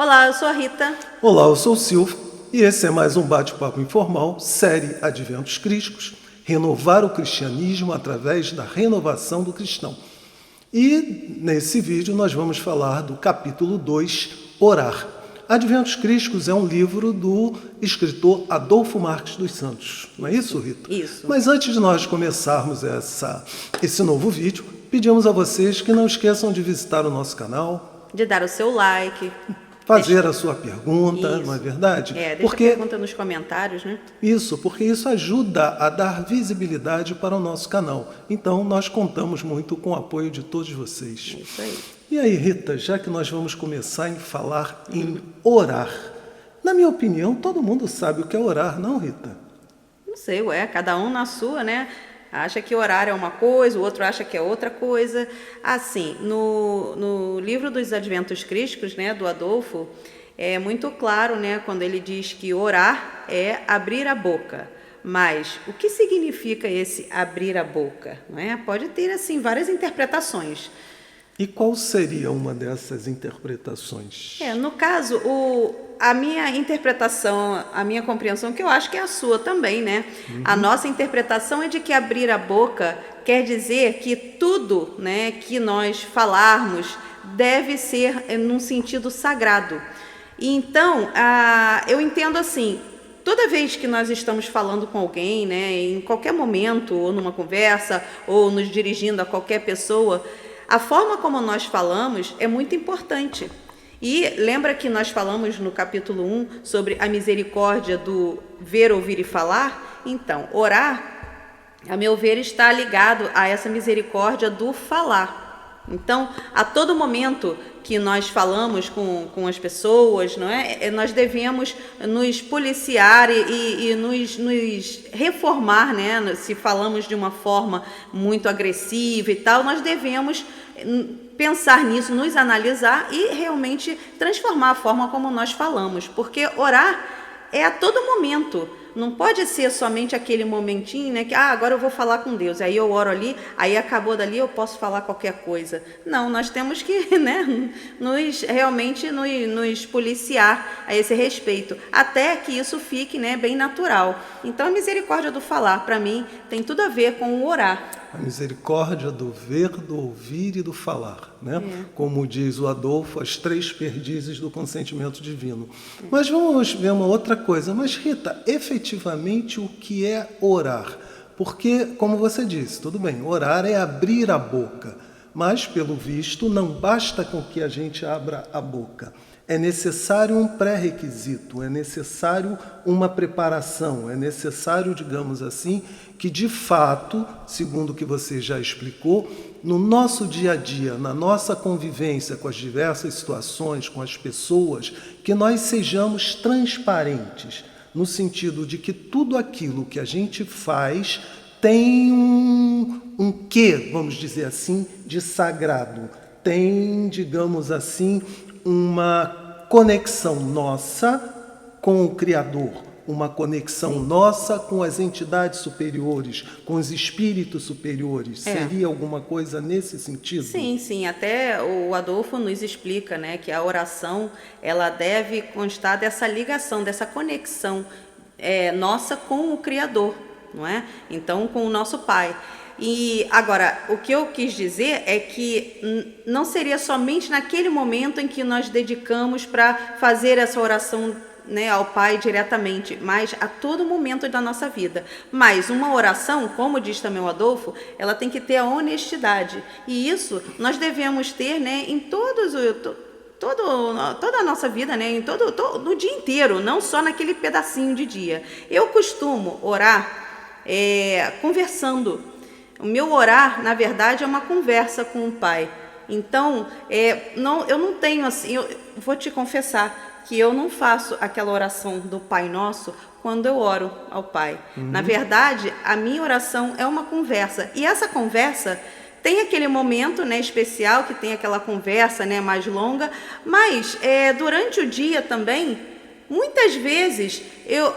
Olá, eu sou a Rita. Olá, eu sou o Silvio e esse é mais um bate-papo informal, série Adventos Crísticos, renovar o cristianismo através da renovação do cristão. E nesse vídeo nós vamos falar do capítulo 2, Orar. Adventos Crísticos é um livro do escritor Adolfo Marques dos Santos, não é isso, Rita? Isso. Mas antes de nós começarmos esse novo vídeo, pedimos a vocês que não esqueçam de visitar o nosso canal, De dar o seu like. fazer a sua pergunta, Isso. não é verdade? Deixa a pergunta nos comentários, né? Porque isso ajuda a dar visibilidade para o nosso canal. Então, nós contamos muito com o apoio de todos vocês. Isso aí. E aí, Rita, já que nós vamos começar a falar em orar, na minha opinião, todo mundo sabe o que é orar, não, Rita? Não sei, cada um na sua, né? Acha que orar é uma coisa, o outro acha que é outra coisa. Assim, no livro dos Adventos Crísticos, né, do Adolfo, é muito claro, né, quando ele diz que orar é abrir a boca. Mas o que significa esse abrir a boca? Não é? Pode ter, assim, várias interpretações. E qual seria uma dessas interpretações? No caso, a minha interpretação, a minha compreensão, que eu acho que é a sua também, né? A nossa interpretação é de que abrir a boca quer dizer que tudo, né, que nós falarmos deve ser num sentido sagrado. E então, eu entendo assim, toda vez que nós estamos falando com alguém, né, em qualquer momento, ou numa conversa, ou nos dirigindo a qualquer pessoa, a forma como nós falamos é muito importante. E lembra que nós falamos no capítulo 1 sobre a misericórdia do ver, ouvir e falar? Então, orar, a meu ver, está ligado a essa misericórdia do falar. Então, a todo momento que nós falamos com as pessoas, não é? Nós devemos nos policiar e nos reformar, né? Se falamos de uma forma muito agressiva e tal, nós devemos pensar nisso, nos analisar e realmente transformar a forma como nós falamos, porque orar é a todo momento. Não pode ser somente aquele momentinho, né, que agora eu vou falar com Deus, aí eu oro ali, aí acabou dali, eu posso falar qualquer coisa. Não, nós temos que, né, realmente nos policiar a esse respeito, até que isso fique, né, bem natural. Então a misericórdia do falar, para mim, tem tudo a ver com o orar. A misericórdia do ver, do ouvir e do falar, né? Como diz o Adolfo, as 3 perdizes do consentimento divino. Mas vamos ver uma outra coisa. Mas, Rita, efetivamente o que é orar? Porque, como você disse, tudo bem, orar é abrir a boca, mas, pelo visto, não basta com que a gente abra a boca. É necessário um pré-requisito, é necessário uma preparação, é necessário, digamos assim, que de fato, segundo o que você já explicou, no nosso dia a dia, na nossa convivência com as diversas situações, com as pessoas, que nós sejamos transparentes, no sentido de que tudo aquilo que a gente faz tem um quê, vamos dizer assim, de sagrado, tem, digamos assim, uma conexão nossa com o Criador, uma conexão nossa com as entidades superiores, com os espíritos superiores. Seria alguma coisa nesse sentido? Sim. Até o Adolfo nos explica, né, que a oração ela deve constar dessa ligação, dessa conexão nossa com o Criador, não é? Então, com o nosso Pai. E agora, o que eu quis dizer é que não seria somente naquele momento em que nós dedicamos para fazer essa oração, né, ao Pai diretamente, mas a todo momento da nossa vida. Mas uma oração, como diz também o Adolfo, ela tem que ter a honestidade. E isso nós devemos ter, né, em toda a nossa vida, né, no dia inteiro, não só naquele pedacinho de dia. Eu costumo orar conversando. O meu orar, na verdade, é uma conversa com o Pai. Então, eu não tenho assim, eu vou te confessar que eu não faço aquela oração do Pai Nosso quando eu oro ao Pai. Na verdade, a minha oração é uma conversa. E essa conversa tem aquele momento, né, especial, que tem aquela conversa, né, mais longa, mas durante o dia também, muitas vezes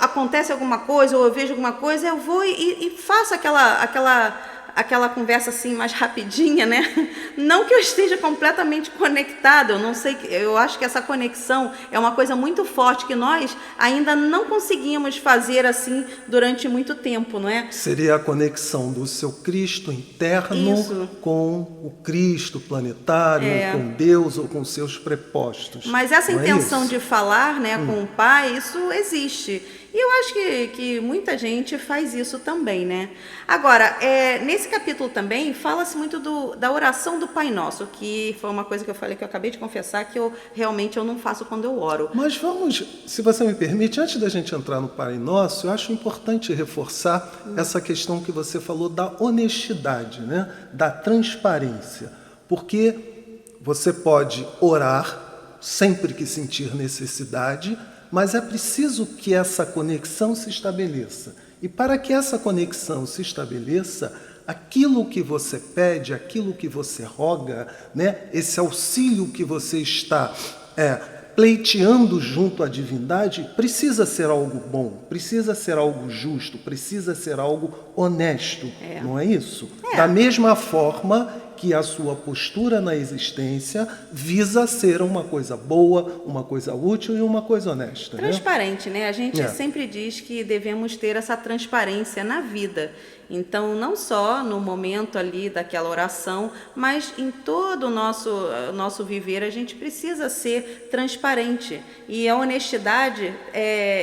acontece alguma coisa, ou eu vejo alguma coisa, eu vou e faço aquela aquela conversa assim mais rapidinha, né? Não que eu esteja completamente conectada, eu não sei, eu acho que essa conexão é uma coisa muito forte que nós ainda não conseguimos fazer assim durante muito tempo, não é? Seria a conexão do seu Cristo interno Isso. com o Cristo planetário, com Deus ou com seus prepostos. Mas essa não intenção é de falar, né, com o Pai, isso existe. E eu acho que muita gente faz isso também, né? Agora, nesse capítulo também fala-se muito da oração do Pai Nosso, que foi uma coisa que eu falei, que eu acabei de confessar, que eu realmente não faço quando eu oro. Mas vamos, se você me permite, antes da gente entrar no Pai Nosso, eu acho importante reforçar essa questão que você falou da honestidade, né? Da transparência. Porque você pode orar sempre que sentir necessidade, mas é preciso que essa conexão se estabeleça. E para que essa conexão se estabeleça, aquilo que você pede, aquilo que você roga, né, esse auxílio que você está pleiteando junto à divindade, precisa ser algo bom, precisa ser algo justo, precisa ser algo honesto, não é isso? Da mesma forma que a sua postura na existência visa ser uma coisa boa, uma coisa útil e uma coisa honesta. Transparente, né? A gente sempre diz que devemos ter essa transparência na vida. Então, não só no momento ali daquela oração, mas em todo o nosso viver, a gente precisa ser transparente. E a honestidade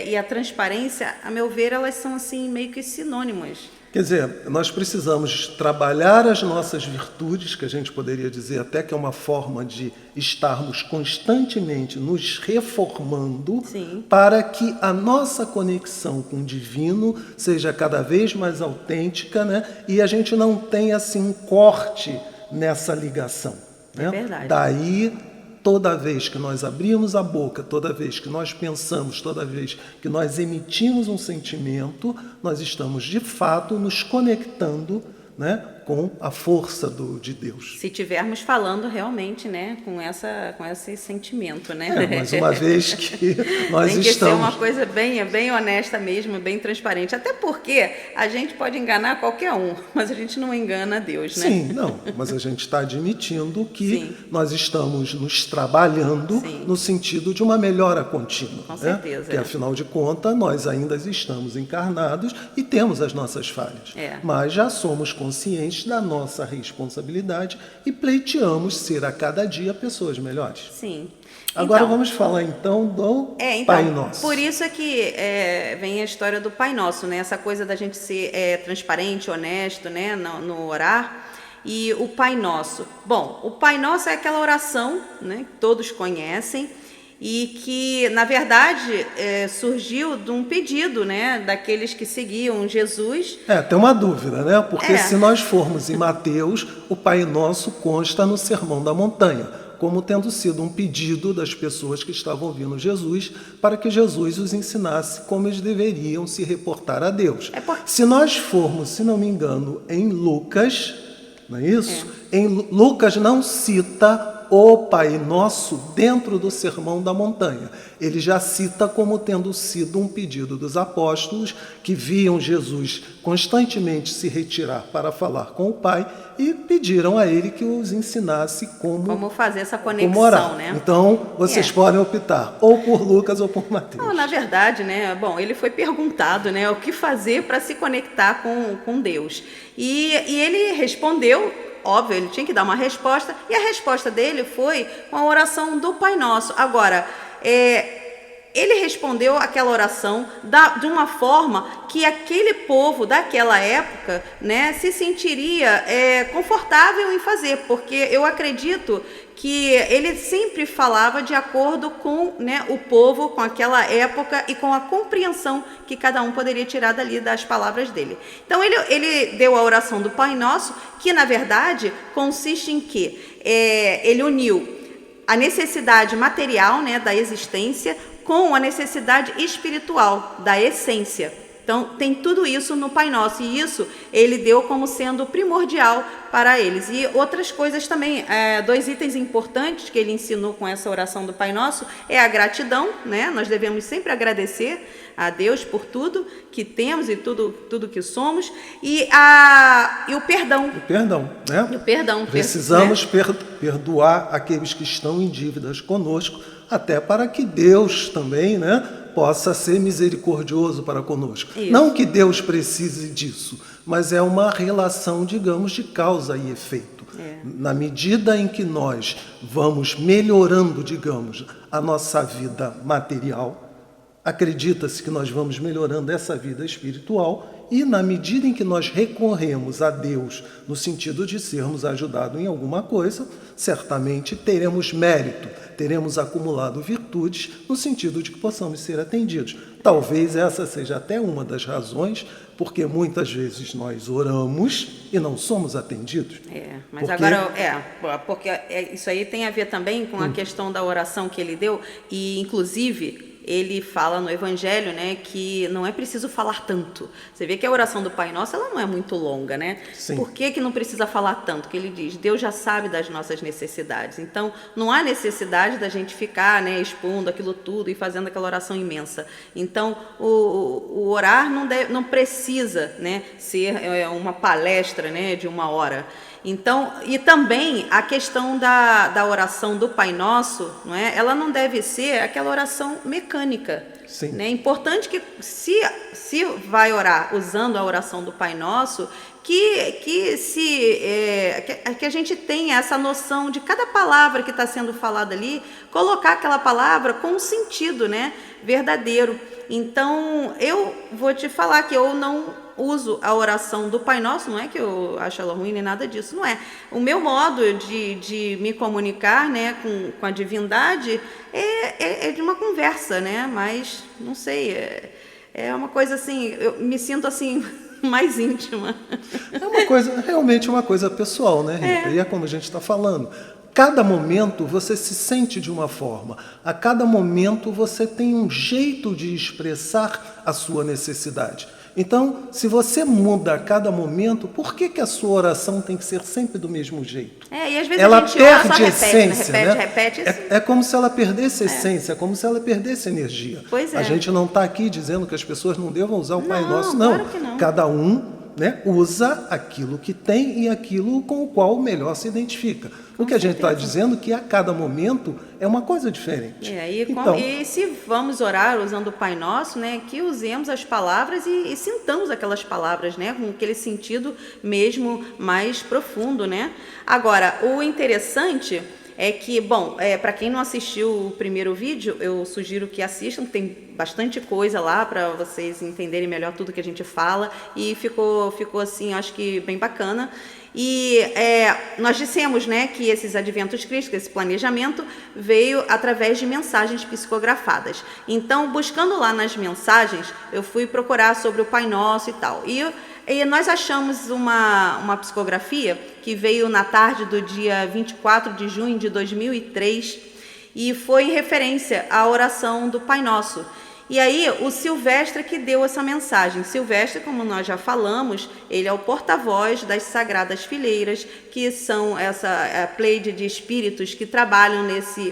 e a transparência, a meu ver, elas são assim meio que sinônimas. Quer dizer, nós precisamos trabalhar as nossas virtudes, que a gente poderia dizer até que é uma forma de estarmos constantemente nos reformando. Sim. Para que a nossa conexão com o divino seja cada vez mais autêntica, né? E a gente não tenha assim um corte nessa ligação. Né? É verdade. Daí, toda vez que nós abrimos a boca, toda vez que nós pensamos, toda vez que nós emitimos um sentimento, nós estamos, de fato, nos conectando, né, com a força de Deus. Se estivermos falando realmente, né, com esse sentimento, né? Mas uma vez que nós tem que estamos... ser uma coisa bem honesta mesmo, bem transparente. Até porque a gente pode enganar qualquer um, mas a gente não engana Deus, né? Sim, não, mas a gente está admitindo que Sim. nós estamos nos trabalhando Sim. no sentido de uma melhora contínua. Com né? certeza. Porque, afinal de contas, nós ainda estamos encarnados e temos as nossas falhas. Mas já somos conscientes da nossa responsabilidade e pleiteamos ser a cada dia pessoas melhores. Sim. Agora então, vamos falar então do Pai Nosso. Por isso é que vem a história do Pai Nosso, né? Essa coisa da gente ser transparente, honesto, né? No orar. E o Pai Nosso. Bom, o Pai Nosso é aquela oração, né, que todos conhecem e que, na verdade, surgiu de um pedido, né, daqueles que seguiam Jesus. Tem uma dúvida, né? Porque se nós formos em Mateus, o Pai Nosso consta no Sermão da Montanha, como tendo sido um pedido das pessoas que estavam ouvindo Jesus, para que Jesus os ensinasse como eles deveriam se reportar a Deus. Se nós formos, se não me engano, em Lucas, não é isso? Em Lucas não cita o Pai Nosso dentro do Sermão da Montanha. Ele já cita como tendo sido um pedido dos apóstolos que viam Jesus constantemente se retirar para falar com o Pai e pediram a ele que os ensinasse como fazer essa conexão, como orar. né? Então, vocês podem optar ou por Lucas ou por Mateus. Não, na verdade, né? Bom, ele foi perguntado, né, o que fazer para se conectar com Deus. E ele respondeu. Óbvio, ele tinha que dar uma resposta, e a resposta dele foi com a oração do Pai Nosso. Agora, ele respondeu aquela oração de uma forma que aquele povo daquela época, né, se sentiria confortável em fazer, porque eu acredito que ele sempre falava de acordo com, né, o povo, com aquela época e com a compreensão que cada um poderia tirar dali das palavras dele. Então ele deu a oração do Pai Nosso, que na verdade consiste em que ele uniu a necessidade material, né, da existência com a necessidade espiritual da essência. Então, tem tudo isso no Pai Nosso, e isso ele deu como sendo primordial para eles. E outras coisas também, 2 itens importantes que ele ensinou com essa oração do Pai Nosso é a gratidão, né? Nós devemos sempre agradecer a Deus por tudo que temos e tudo que somos, e o perdão. O perdão, né? O perdão. Precisamos perdoar aqueles que estão em dívidas conosco, até para que Deus também, né, possa ser misericordioso para conosco. Isso. Não que Deus precise disso, mas é uma relação, digamos, de causa e efeito. Na medida em que nós vamos melhorando, digamos, a nossa vida material, acredita-se que nós vamos melhorando essa vida espiritual, e na medida em que nós recorremos a Deus no sentido de sermos ajudados em alguma coisa, certamente teremos mérito, teremos acumulado virtudes no sentido de que possamos ser atendidos. Talvez essa seja até uma das razões porque muitas vezes nós oramos e não somos atendidos. Mas agora, porque isso aí tem a ver também com a questão da oração que ele deu, e inclusive ele fala no Evangelho, né, que não é preciso falar tanto. Você vê que a oração do Pai Nosso, ela não é muito longa, né? Sim. Por que não precisa falar tanto? Que ele diz, Deus já sabe das nossas necessidades. Então, não há necessidade da gente ficar, né, expondo aquilo tudo e fazendo aquela oração imensa. Então, o orar não precisa, né, ser uma palestra, né, de 1 hora. Então, e também a questão da oração do Pai Nosso, não é? Ela não deve ser aquela oração mecânica. Sim. Né? É importante que, se vai orar usando a oração do Pai Nosso, que a gente tenha essa noção de cada palavra que está sendo falada ali, colocar aquela palavra com um sentido, né, verdadeiro. Então, eu vou te falar que eu não uso a oração do Pai Nosso, não é que eu acho ela ruim nem nada disso, não é. O meu modo de me comunicar, né, com a divindade é de uma conversa, né, mas, não sei, é uma coisa assim, eu me sinto assim mais íntima. É realmente uma coisa pessoal, né, Rita? E é como a gente está falando. Cada momento você se sente de uma forma, a cada momento você tem um jeito de expressar a sua necessidade. Então, se você muda a cada momento, por que a sua oração tem que ser sempre do mesmo jeito? E às vezes ela a gente perde ora, essência, repete. É como se ela perdesse essência, é como se ela perdesse energia. Pois é. A gente não está aqui dizendo que as pessoas não devam usar o Pai Nosso, não. Claro que não. Cada um, né, usa aquilo que tem e aquilo com o qual melhor se identifica. O que a gente está dizendo é que a cada momento é uma coisa diferente. E se vamos orar usando o Pai Nosso, né, que usemos as palavras e sintamos aquelas palavras, né, com aquele sentido mesmo mais profundo, né? Agora, o interessante é que, para quem não assistiu o primeiro vídeo, eu sugiro que assistam, tem bastante coisa lá para vocês entenderem melhor tudo que a gente fala, e ficou assim, acho que bem bacana. E nós dissemos, né, que esses adventos crísticos, esse planejamento, veio através de mensagens psicografadas. Então, buscando lá nas mensagens, eu fui procurar sobre o Pai Nosso e tal. E nós achamos uma psicografia que veio na tarde do dia 24 de junho de 2003 e foi em referência à oração do Pai Nosso. E aí, o Silvestre que deu essa mensagem. Silvestre, como nós já falamos, ele é o porta-voz das Sagradas Fileiras, que são essa pleide de espíritos que trabalham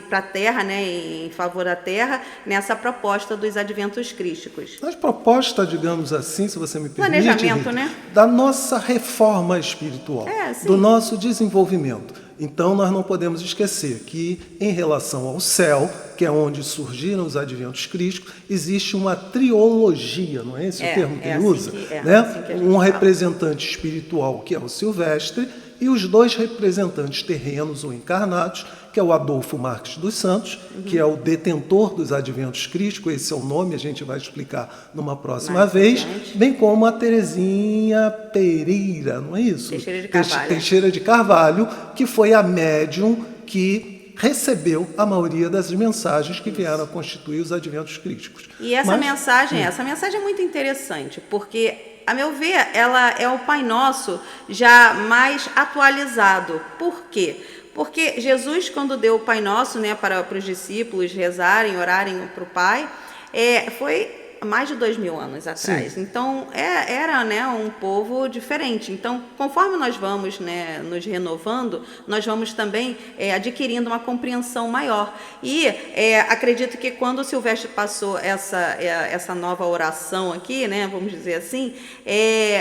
para a Terra, né, em favor da Terra, nessa proposta dos adventos crísticos. Mas proposta, digamos assim, se você me permite, planejamento, Rita, né? Da nossa reforma espiritual, do nosso desenvolvimento. Então, nós não podemos esquecer que, em relação ao céu, que é onde surgiram os adventos crísticos, existe uma triologia, não é esse o termo que ele usa? Um representante espiritual, que é o Silvestre, e os 2 representantes terrenos ou encarnados, que é o Adolfo Marques dos Santos, que é o detentor dos adventos crísticos, esse é o nome, a gente vai explicar numa próxima vez, bem como a Terezinha Pereira, não é isso? Teixeira de Carvalho, que foi a médium que recebeu a maioria das mensagens que vieram a constituir os adventos crísticos. E essa mensagem é muito interessante, porque, a meu ver, ela é o Pai Nosso já mais atualizado. Por quê? Porque Jesus, quando deu o Pai Nosso, né, para os discípulos rezarem, orarem para o Pai, foi mais de 2000 anos atrás. Sim. Então, era, né, um povo diferente. Então, conforme nós vamos, né, nos renovando, nós vamos também adquirindo uma compreensão maior. E acredito que quando o Silvestre passou essa nova oração aqui, né, vamos dizer assim,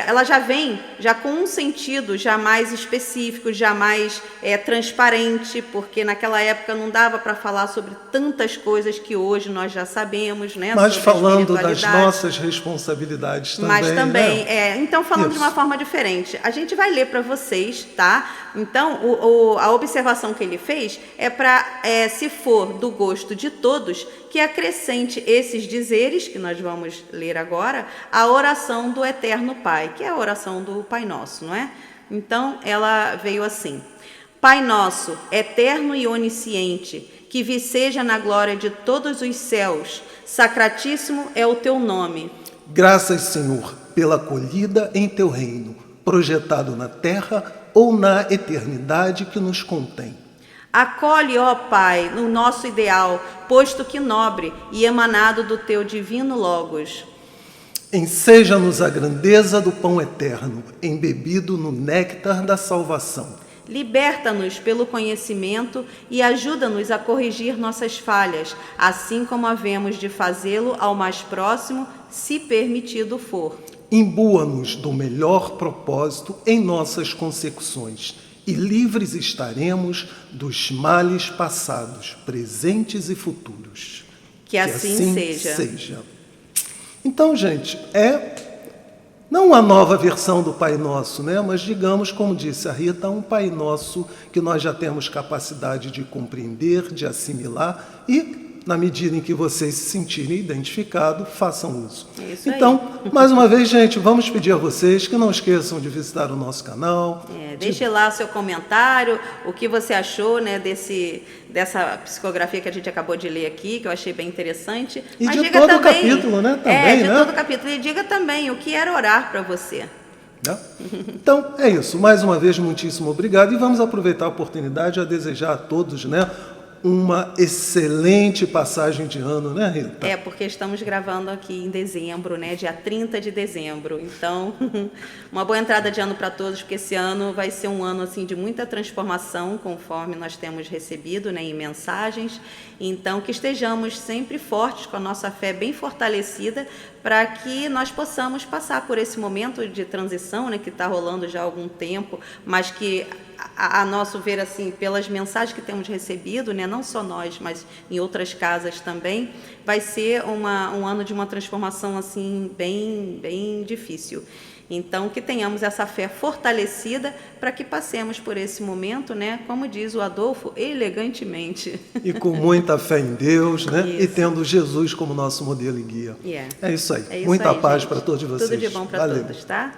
ela já vem já com um sentido já mais específico, já mais transparente, porque naquela época não dava para falar sobre tantas coisas que hoje nós já sabemos, né? Mas falando das nossas responsabilidades também. Mas também, né? Então, falando Isso. de uma forma diferente, a gente vai ler para vocês, tá? Então, a observação que ele fez é para, se for do gosto de todos, que acrescente esses dizeres, que nós vamos ler agora, a oração do Eterno Pai, que é a oração do Pai Nosso, não é? Então, ela veio assim: Pai nosso, eterno e onisciente, que viceja na glória de todos os céus, sacratíssimo é o teu nome. Graças, Senhor, pela acolhida em teu reino, projetado na terra ou na eternidade que nos contém. Acolhe, ó Pai, no nosso ideal, posto que nobre e emanado do teu divino Logos. Enseja-nos a grandeza do pão eterno, embebido no néctar da salvação. Liberta-nos pelo conhecimento e ajuda-nos a corrigir nossas falhas, assim como havemos de fazê-lo ao mais próximo, se permitido for. Imbua-nos do melhor propósito em nossas consecuções, e livres estaremos dos males passados, presentes e futuros. Que assim seja. Então, gente, não a nova versão do Pai Nosso, né? Mas digamos, como disse a Rita, um Pai Nosso que nós já temos capacidade de compreender, de assimilar e, na medida em que vocês se sentirem identificados, façam uso. Isso então, aí. Mais uma vez, gente, vamos pedir a vocês que não esqueçam de visitar o nosso canal. Deixe lá seu comentário, o que você achou, né, dessa psicografia que a gente acabou de ler aqui, que eu achei bem interessante. E mas de diga todo também, o capítulo, né? Também, de né? todo o capítulo. E diga também o que era orar para você. Né? Então, é isso. Mais uma vez, muitíssimo obrigado. E vamos aproveitar a oportunidade a desejar a todos, né, uma excelente passagem de ano, né, Rita? Porque estamos gravando aqui em dezembro, né, dia 30 de dezembro. Então, uma boa entrada de ano para todos, porque esse ano vai ser um ano assim de muita transformação, conforme nós temos recebido, né, em mensagens. Então, que estejamos sempre fortes, com a nossa fé bem fortalecida, para que nós possamos passar por esse momento de transição, né, que está rolando já há algum tempo, mas que a nosso ver, assim, pelas mensagens que temos recebido, né, não só nós, mas em outras casas também, vai ser um ano de uma transformação assim bem difícil. Então, que tenhamos essa fé fortalecida para que passemos por esse momento, né, como diz o Adolfo, elegantemente. E com muita fé em Deus, né? Isso. E tendo Jesus como nosso modelo e guia. Yeah. É isso aí. É isso Muita aí, paz gente. para todos vocês. Tudo de bom para Valeu. todos, tá?